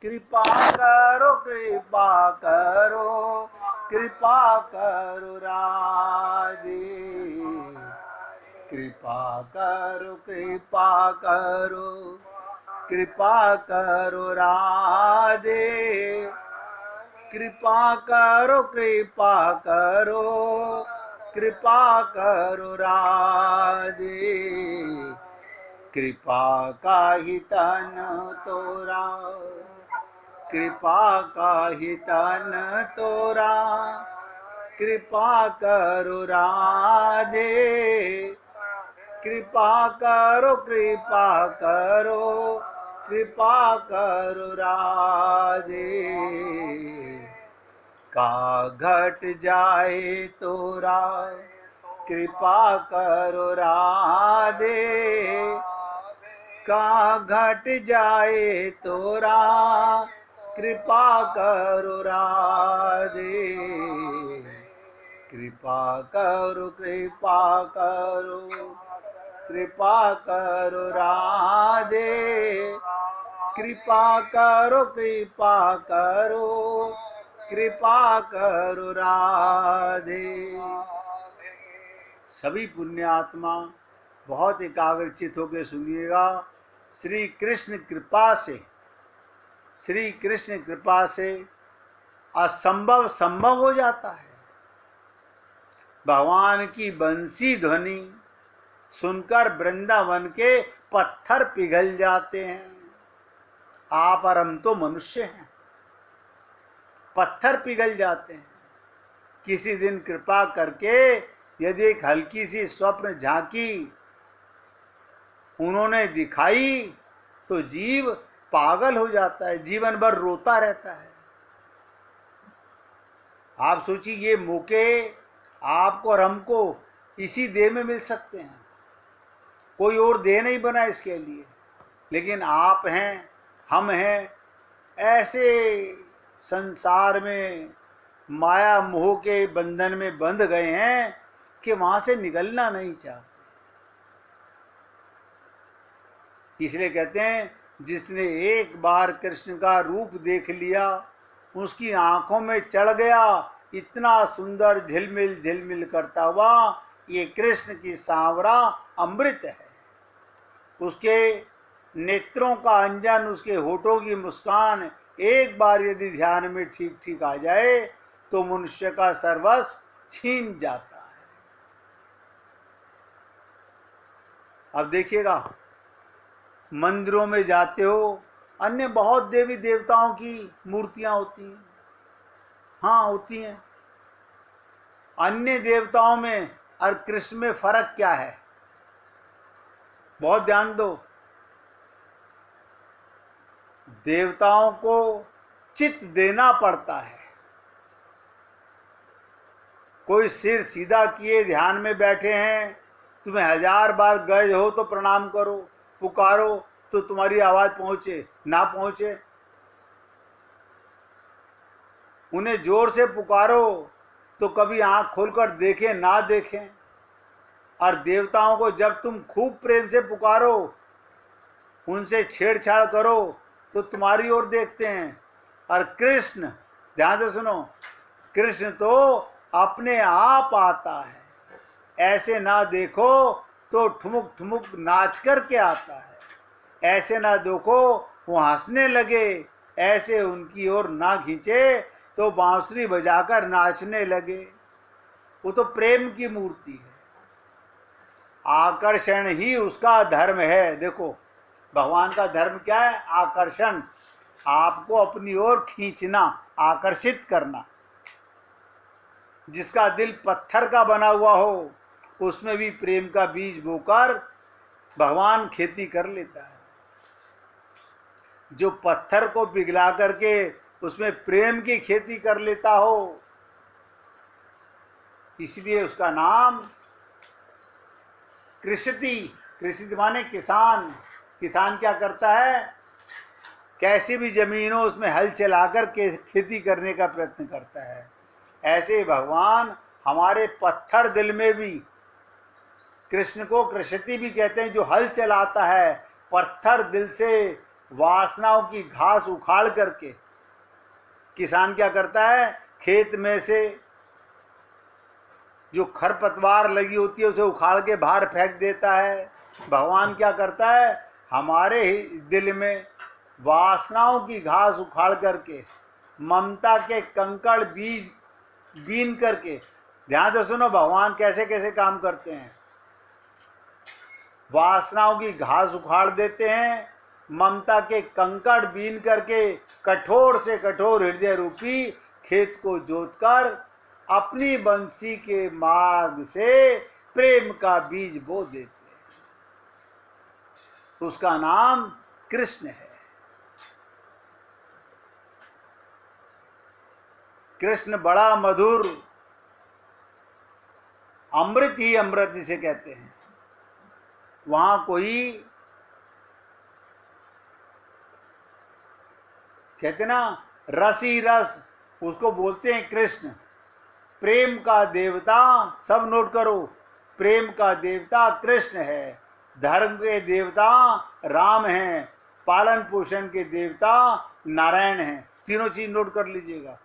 कृपा करो कृपा करो कृपा करो राधे, कृपा करो कृपा करो कृपा करो राधे, कृपा करो कृपा करो कृपा करो राधे, कृपा का ही तन तोरा, कृपा का ही तन तोरा, कृपा करो राधे, कृपा करो कृपा करो कृपा करो राधे, का घट जाए तोरा, कृपा करो राधे, का घट जाए तोरा, कृपा करो राधे, कृपा करो कृपा करो कृपा करो राधे, कृपा करो कृपा करो कृपा करो राधे। सभी पुण्यात्मा बहुत एकाग्रचित होकर सुनिएगा। श्री कृष्ण कृपा से, श्री कृष्ण कृपा से असंभव संभव हो जाता है। भगवान की बंसी ध्वनि सुनकर वृंदावन के पत्थर पिघल जाते हैं। आप और हम तो मनुष्य हैं, पत्थर पिघल जाते हैं। किसी दिन कृपा करके यदि एक हल्की सी स्वप्न झांकी उन्होंने दिखाई तो जीव पागल हो जाता है, जीवन भर रोता रहता है। आप सोचिए, ये मौके आपको और हमको इसी देह में मिल सकते हैं, कोई और देह नहीं बना इसके लिए। लेकिन आप हैं, हम हैं, ऐसे संसार में माया मोह के बंधन में बंध गए हैं कि वहां से निकलना नहीं चाहते। इसलिए कहते हैं, जिसने एक बार कृष्ण का रूप देख लिया उसकी आंखों में चढ़ गया इतना सुंदर झिलमिल झिलमिल करता हुआ ये कृष्ण की सांवरा अमृत है। उसके नेत्रों का अंजन, उसके होठों की मुस्कान एक बार यदि ध्यान में ठीक ठीक आ जाए तो मनुष्य का सर्वस्व छीन जाता है। अब देखिएगा, मंदिरों में जाते हो, अन्य बहुत देवी देवताओं की मूर्तियां होती हैं, हाँ होती हैं। अन्य देवताओं में और कृष्ण में फर्क क्या है? बहुत ध्यान दो। देवताओं को चित्त देना पड़ता है। कोई सिर सीधा किए ध्यान में बैठे हैं, तुम्हें 1000 बार गए हो तो प्रणाम करो, पुकारो तो तुम्हारी आवाज पहुंचे ना पहुंचे। उन्हें जोर से पुकारो तो कभी आंख खोलकर देखें ना देखें। और देवताओं को जब तुम खूब प्रेम से पुकारो, उनसे छेड़छाड़ करो तो तुम्हारी ओर देखते हैं। और कृष्ण, ध्यान से सुनो, कृष्ण तो अपने आप आता है, ऐसे ना देखो तो ठुमुक ठुमुक नाच करके आता है, ऐसे ना देखो वो हंसने लगे, ऐसे उनकी ओर ना खींचे तो बांसुरी बजाकर नाचने लगे। वो तो प्रेम की मूर्ति है, आकर्षण ही उसका धर्म है। देखो, भगवान का धर्म क्या है? आकर्षण, आपको अपनी ओर खींचना, आकर्षित करना। जिसका दिल पत्थर का बना हुआ हो उसमें भी प्रेम का बीज बोकर भगवान खेती कर लेता है। जो पत्थर को पिघला करके उसमें प्रेम की खेती कर लेता हो, इसलिए उसका नाम कृषति। कृषति माने किसान। किसान क्या करता है? कैसी भी जमीन हो उसमें हल चलाकर के खेती करने का प्रयत्न करता है। ऐसे भगवान हमारे पत्थर दिल में भी, कृष्ण को कृषति भी कहते हैं, जो हल चलाता है, पत्थर दिल से वासनाओं की घास उखाड़ करके किसान क्या करता है, खेत में से जो खरपतवार लगी होती है उसे उखाड़ के बाहर फेंक देता है। भगवान क्या करता है, हमारे ही दिल में वासनाओं की घास उखाड़ करके ममता के कंकड़ बीज बीन करके, ध्यान से सुनो भगवान कैसे कैसे काम करते हैं। वासनाओं की घास उखाड़ देते हैं, ममता के कंकड़ बीन करके कठोर से कठोर हृदय रूपी खेत को जोतकर अपनी बंसी के मार्ग से प्रेम का बीज बो देते हैं। उसका नाम कृष्ण है। कृष्ण बड़ा मधुर, अमृत ही अमृत जिसे कहते हैं। वहां कोई कहते ना रस ही रस, उसको बोलते हैं कृष्ण। प्रेम का देवता, सब नोट करो, प्रेम का देवता कृष्ण है। धर्म के देवता राम हैं, पालन पोषण के देवता नारायण हैं। तीनों चीज नोट कर लीजिएगा।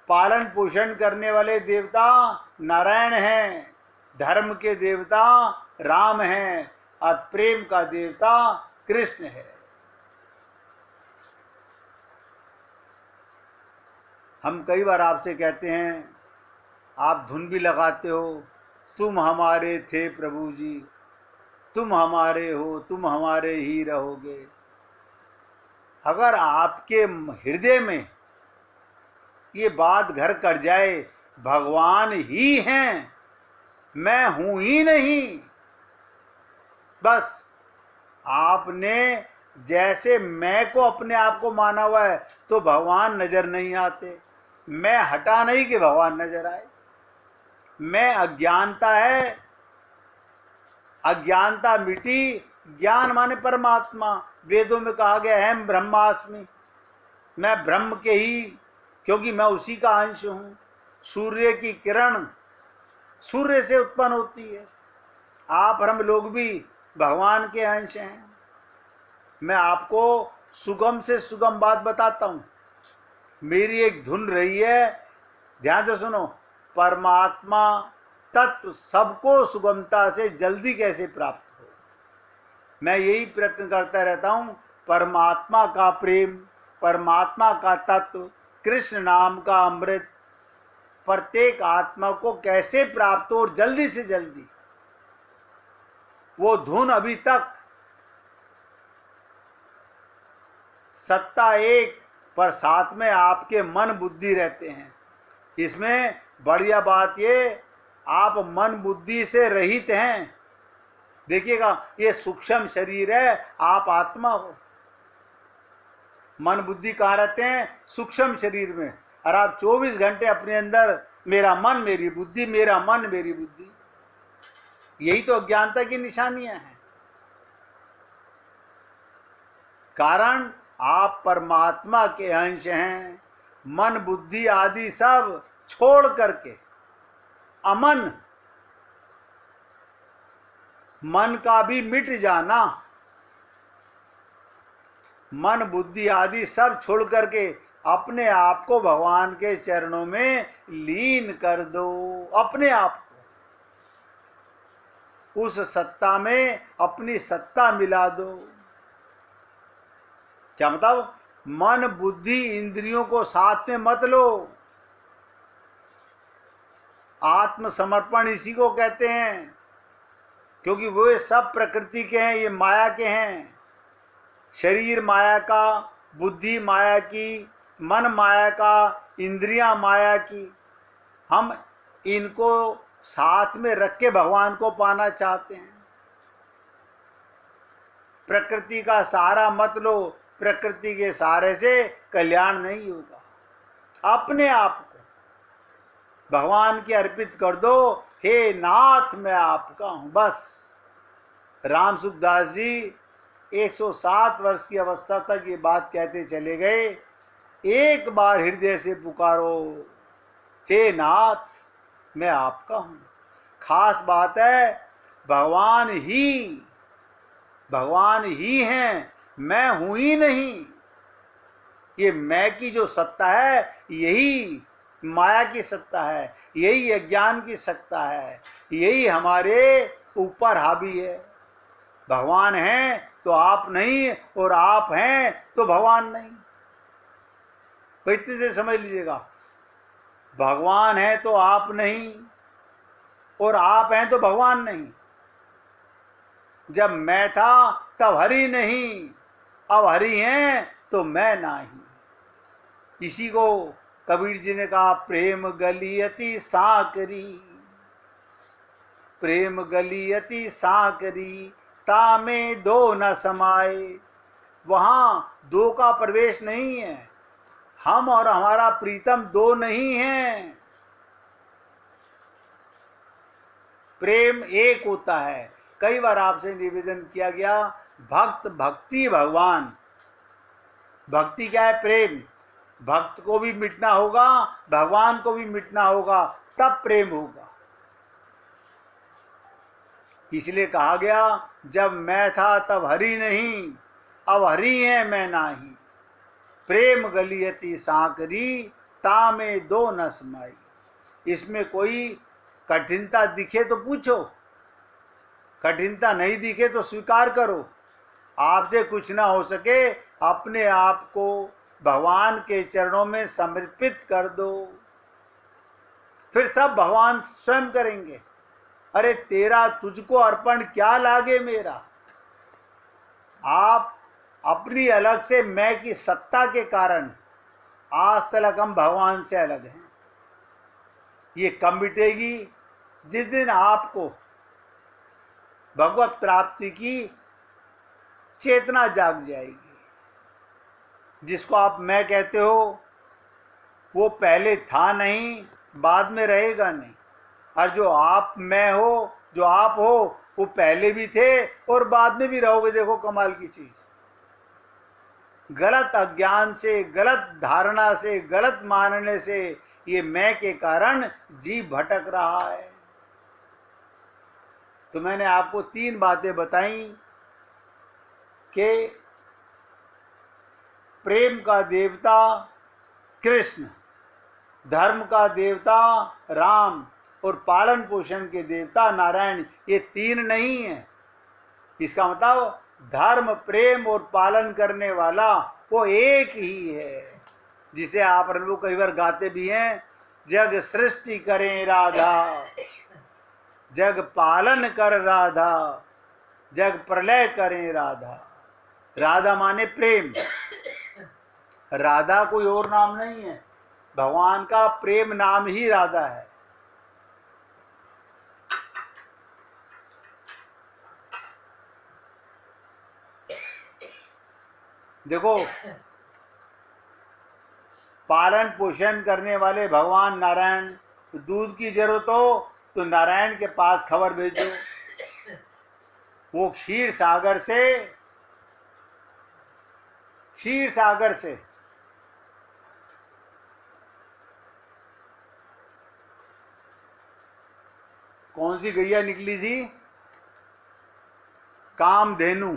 पालन पोषण करने वाले देवता नारायण हैं, धर्म के देवता राम हैं और प्रेम का देवता कृष्ण है। हम कई बार आपसे कहते हैं, आप धुन भी लगाते हो, तुम हमारे थे प्रभु जी, तुम हमारे हो, तुम हमारे ही रहोगे। अगर आपके हृदय में ये बात घर कर जाए, भगवान ही हैं, मैं हूं ही नहीं, बस आपने जैसे मैं को अपने आप को माना हुआ है तो भगवान नजर नहीं आते। मैं हटा नहीं कि भगवान नजर आए। मैं अज्ञानता है, अज्ञानता मिटी, ज्ञान माने परमात्मा। वेदों में कहा गया है ब्रह्मास्मि, मैं ब्रह्म के ही, क्योंकि मैं उसी का अंश हूं। सूर्य की किरण सूर्य से उत्पन्न होती है। आप हम लोग भी भगवान के अंश हैं। मैं आपको सुगम से सुगम बात बताता हूं। मेरी एक धुन रही है, ध्यान से सुनो। परमात्मा तत्व सबको सुगमता से जल्दी कैसे प्राप्त हो, मैं यही प्रयत्न करता रहता हूं। परमात्मा का प्रेम, परमात्मा का तत्व, कृष्ण नाम का अमृत प्रत्येक आत्मा को कैसे प्राप्त हो और जल्दी से जल्दी। वो धुन अभी तक सत्ता एक, पर साथ में आपके मन बुद्धि रहते हैं। इसमें बढ़िया बात ये, आप मन बुद्धि से रहित हैं। देखिएगा, ये सूक्ष्म शरीर है, आप आत्मा हो। मन बुद्धि कहाँ रहते हैं? सूक्ष्म शरीर में। और आप 24 घंटे अपने अंदर मेरा मन मेरी बुद्धि, मेरा मन मेरी बुद्धि, यही तो अज्ञानता की निशानियां हैं। कारण आप परमात्मा के अंश हैं। मन बुद्धि आदि सब छोड़ करके अमन, मन का भी मिट जाना, मन बुद्धि आदि सब छोड़ करके अपने आप को भगवान के चरणों में लीन कर दो। अपने आप को उस सत्ता में अपनी सत्ता मिला दो। क्या मतलब? मन बुद्धि इंद्रियों को साथ में मत लो। आत्मसमर्पण इसी को कहते हैं, क्योंकि वो सब प्रकृति के हैं, ये माया के हैं। शरीर माया का, बुद्धि माया की, मन माया का, इंद्रियां माया की। हम इनको साथ में रख के भगवान को पाना चाहते हैं। प्रकृति का सहारा मत लो, प्रकृति के सहारे से कल्याण नहीं होगा। अपने आप को भगवान के अर्पित कर दो। हे नाथ, मैं आपका हूं, बस। राम सुखदास जी 107 वर्ष की अवस्था तक ये बात कहते चले गए। एक बार हृदय से पुकारो, हे नाथ, मैं आपका हूं। खास बात है, भगवान ही भगवान ही हैं, मैं हूं ही नहीं। ये मैं की जो सत्ता है यही माया की सत्ता है, यही अज्ञान की सत्ता है, यही हमारे ऊपर हावी है। भगवान हैं तो आप नहीं, और आप हैं तो भगवान नहीं। तो इतने से समझ लीजिएगा, भगवान है तो आप नहीं, और आप हैं तो भगवान नहीं। जब मैं था तब हरि नहीं, अब हरि हैं तो मैं नहीं। इसी को कबीर जी ने कहा, प्रेम गलियति साकरी, प्रेम गलियति साकरी, तामे दो न समाए। वहां दो का प्रवेश नहीं है, हम और हमारा प्रीतम दो नहीं है। प्रेम एक होता है। कई बार आपसे निवेदन किया गया, भक्त भक्ति भगवान। भक्ति क्या है? प्रेम। भक्त को भी मिटना होगा, भगवान को भी मिटना होगा, तब प्रेम होगा। इसलिए कहा गया, जब मैं था तब हरि नहीं, अब हरि है मैं नाही। प्रेम गलियति साकरी, तामे दो न समाई। इसमें कोई कठिनता दिखे तो पूछो, कठिनता नहीं दिखे तो स्वीकार करो। आपसे कुछ ना हो सके, अपने आप को भगवान के चरणों में समर्पित कर दो, फिर सब भगवान स्वयं करेंगे। अरे तेरा तुझको अर्पण क्या लागे मेरा। आप अपनी अलग से मैं की सत्ता के कारण आज तक हम भगवान से अलग हैं। ये कब मिटेगी? जिस दिन आपको भगवत प्राप्ति की चेतना जाग जाएगी। जिसको आप मैं कहते हो वो पहले था नहीं, बाद में रहेगा नहीं। और जो आप मैं हो, जो आप हो, वो पहले भी थे और बाद में भी रहोगे। देखो कमाल की चीज। गलत अज्ञान से, गलत धारणा से, गलत मानने से ये मैं के कारण जीव भटक रहा है। तो मैंने आपको 3 बातें बताई कि प्रेम का देवता कृष्ण, धर्म का देवता राम, और पालन पोषण के देवता नारायण। ये 3 नहीं है। इसका मतलब धर्म, प्रेम और पालन करने वाला वो एक ही है। जिसे आप लोग कई बार गाते भी हैं, जग सृष्टि करें राधा, जग पालन कर राधा, जग प्रलय करें राधा। राधा माने प्रेम। राधा कोई और नाम नहीं है, भगवान का प्रेम नाम ही राधा है। देखो, पालन पोषण करने वाले भगवान नारायण। तो दूध की जरूरत हो तो नारायण के पास खबर भेजो, वो क्षीर सागर से कौन सी गैया निकली थी? कामधेनु,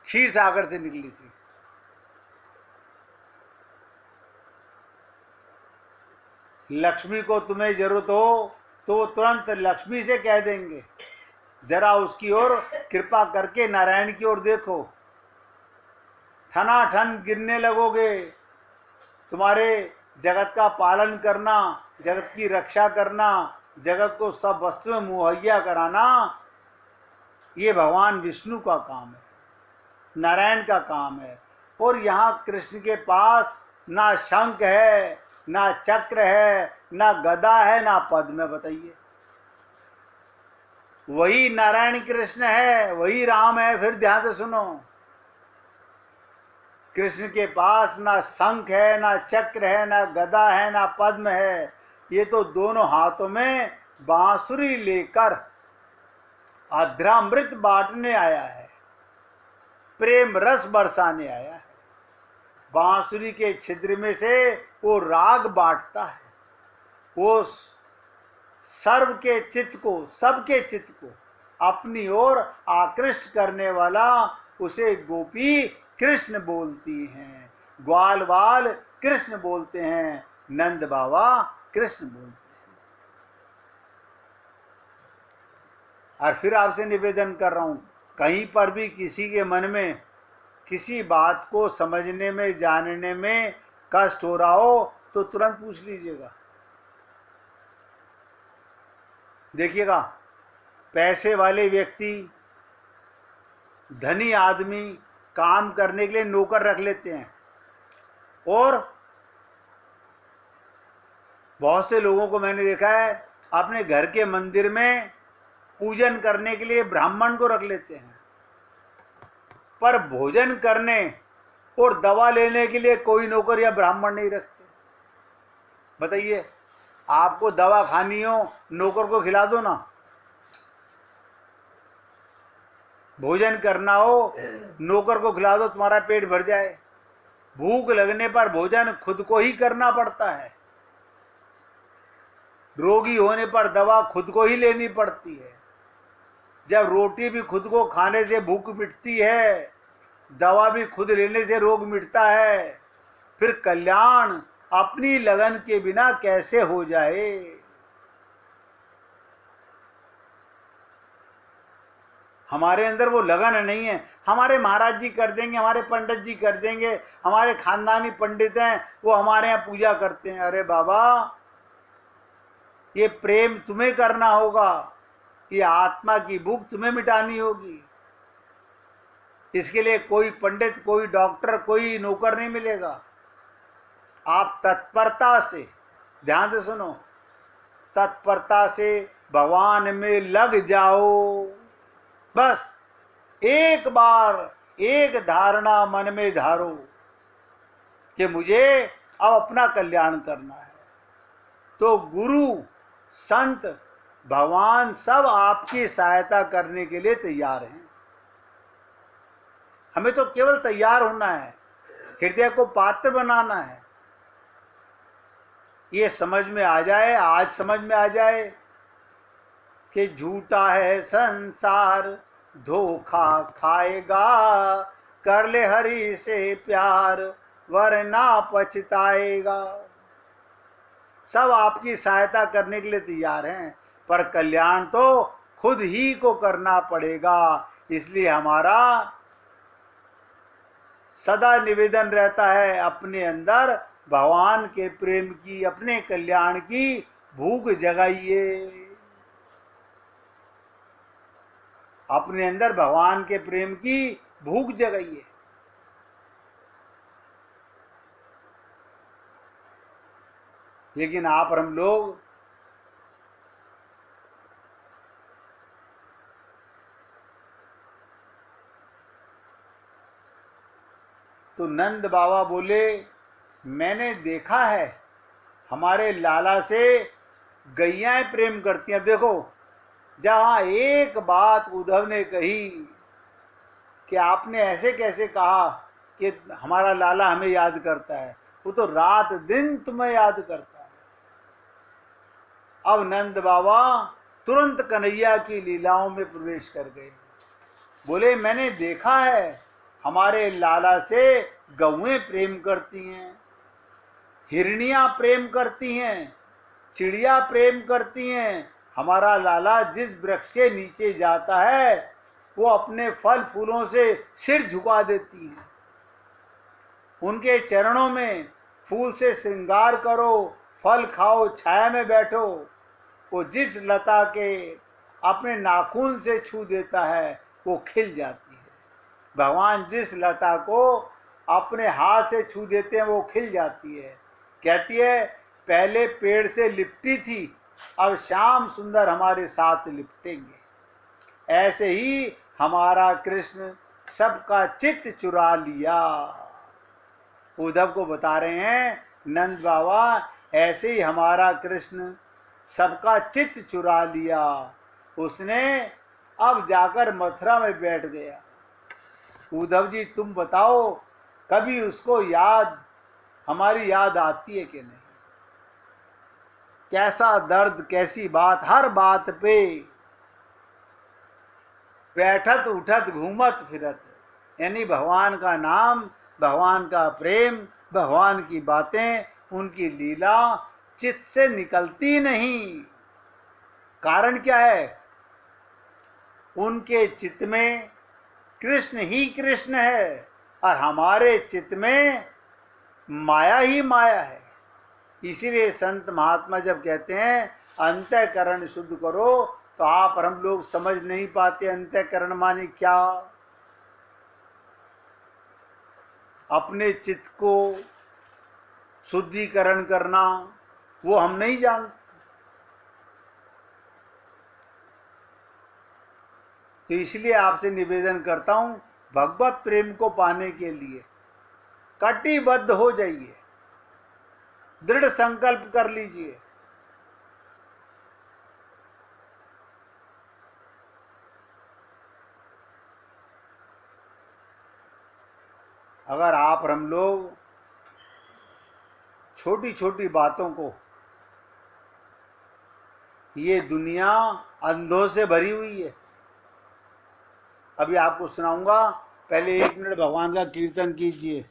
क्षीर सागर से निकली थी। लक्ष्मी को तुम्हें जरूरत हो तो वो तुरंत लक्ष्मी से कह देंगे। जरा उसकी ओर कृपा करके नारायण की ओर देखो, ठनाठन गिरने लगोगे। तुम्हारे जगत का पालन करना, जगत की रक्षा करना, जगत को सब वस्तुएं मुहैया कराना, ये भगवान विष्णु का काम है, नारायण का काम है। और यहाँ कृष्ण के पास ना शंख है, ना चक्र है, ना गदा है, ना पद्म है। बताइए, वही नारायण कृष्ण है, वही राम है। फिर ध्यान से सुनो, कृष्ण के पास ना शंख है, ना चक्र है, ना गदा है, ना पद्म है। ये तो दोनों हाथों में बांसुरी लेकर अधरामृत बांटने आया है, प्रेम रस बरसाने आया है। बांसुरी के छिद्र में से वो राग बांटता है, वो सर्व के चित्त को, सबके चित्त को अपनी ओर आकृष्ट करने वाला उसे गोपी कृष्ण बोलती हैं, ग्वाल बाल कृष्ण बोलते हैं, नंद बाबा कृष्ण बोलते हैं। और फिर आपसे निवेदन कर रहा हूं, कहीं पर भी किसी के मन में किसी बात को समझने में जानने में कष्ट हो रहा हो तो तुरंत पूछ लीजिएगा। देखिएगा, पैसे वाले व्यक्ति, धनी आदमी काम करने के लिए नौकर रख लेते हैं, और बहुत से लोगों को मैंने देखा है अपने घर के मंदिर में पूजन करने के लिए ब्राह्मण को रख लेते हैं, पर भोजन करने और दवा लेने के लिए कोई नौकर या ब्राह्मण नहीं रखते। बताइए, आपको दवा खानी हो, नौकर को खिला दो ना। भोजन करना हो, नौकर को खिला दो, तुम्हारा पेट भर जाए। भूख लगने पर भोजन खुद को ही करना पड़ता है। रोगी होने पर दवा खुद को ही लेनी पड़ती है। जब रोटी भी खुद को खाने से भूख मिटती है, दवा भी खुद लेने से रोग मिटता है, फिर कल्याण अपनी लगन के बिना कैसे हो जाए। हमारे अंदर वो लगन नहीं है। हमारे महाराज जी कर देंगे, हमारे पंडित जी कर देंगे, हमारे खानदानी पंडित हैं, वो हमारे यहाँ पूजा करते हैं। अरे बाबा, ये प्रेम तुम्हें करना होगा, ये आत्मा की भूख तुम्हें मिटानी होगी। इसके लिए कोई पंडित, कोई डॉक्टर, कोई नौकर नहीं मिलेगा। आप तत्परता से, ध्यान से सुनो, तत्परता से भगवान में लग जाओ। बस एक बार एक धारणा मन में धारो कि मुझे अब अपना कल्याण करना है, तो गुरु, संत, भगवान सब आपकी सहायता करने के लिए तैयार हैं। हमें तो केवल तैयार होना है, हृदय को पात्र बनाना है। ये समझ में आ जाए, आज समझ में आ जाए कि झूठा है संसार, धोखा खाएगा, कर ले हरि से प्यार, वरना पछताएगा। सब आपकी सहायता करने के लिए तैयार हैं, पर कल्याण तो खुद ही को करना पड़ेगा। इसलिए हमारा सदा निवेदन रहता है, अपने अंदर भगवान के प्रेम की, अपने कल्याण की भूख जगाइए। अपने अंदर भगवान के प्रेम की भूख जगाइए। लेकिन आप और हम लोग तो नंद बाबा बोले, मैंने देखा है हमारे लाला से गैयाएं प्रेम करती हैं। देखो, जहां एक बात उद्धव ने कही कि आपने ऐसे कैसे कहा कि हमारा लाला हमें याद करता है, वो तो रात दिन तुम्हें याद करता है। अब नंद बाबा तुरंत कन्हैया की लीलाओं में प्रवेश कर गए। बोले, मैंने देखा है हमारे लाला से गौएं प्रेम करती हैं, हिरनियां प्रेम करती हैं, चिड़िया प्रेम करती हैं। हमारा लाला जिस वृक्ष के नीचे जाता है वो अपने फल फूलों से सिर झुका देती हैं। उनके चरणों में फूल से श्रृंगार करो, फल खाओ, छाया में बैठो। वो जिस लता के अपने नाखून से छू देता है वो खिल जाती है। भगवान जिस लता को अपने हाथ से छू देते हैं वो खिल जाती है। कहती है, पहले पेड़ से लिपटी थी, अब श्याम सुंदर हमारे साथ लिपटेंगे। ऐसे ही हमारा कृष्ण सबका चित्त चुरा लिया। उद्धव को बता रहे हैं नंद बाबा, ऐसे ही हमारा कृष्ण सबका चित्त चुरा लिया। उसने अब जाकर मथुरा में बैठ गया। उद्धव जी, तुम बताओ, कभी उसको याद, हमारी याद आती है कि नहीं? कैसा दर्द, कैसी बात, हर बात पे बैठत उठत घूमत फिरत, यानी भगवान का नाम, भगवान का प्रेम, भगवान की बातें, उनकी लीला चित्त से निकलती नहीं। कारण क्या है? उनके चित्त में कृष्ण ही कृष्ण है और हमारे चित्त में माया ही माया है। इसीलिए संत महात्मा जब कहते हैं अंतःकरण शुद्ध करो, तो आप और हम लोग समझ नहीं पाते अंतःकरण माने क्या। अपने चित्त को शुद्धिकरण करना वो हम नहीं जानते। तो इसलिए आपसे निवेदन करता हूं, भगवत प्रेम को पाने के लिए कटिबद्ध हो जाइए, दृढ़ संकल्प कर लीजिए। अगर आप और हम लोग छोटी छोटी बातों को, ये दुनिया अंधों से भरी हुई है। अभी आपको सुनाऊंगा, पहले 1 मिनट भगवान का कीर्तन कीजिए।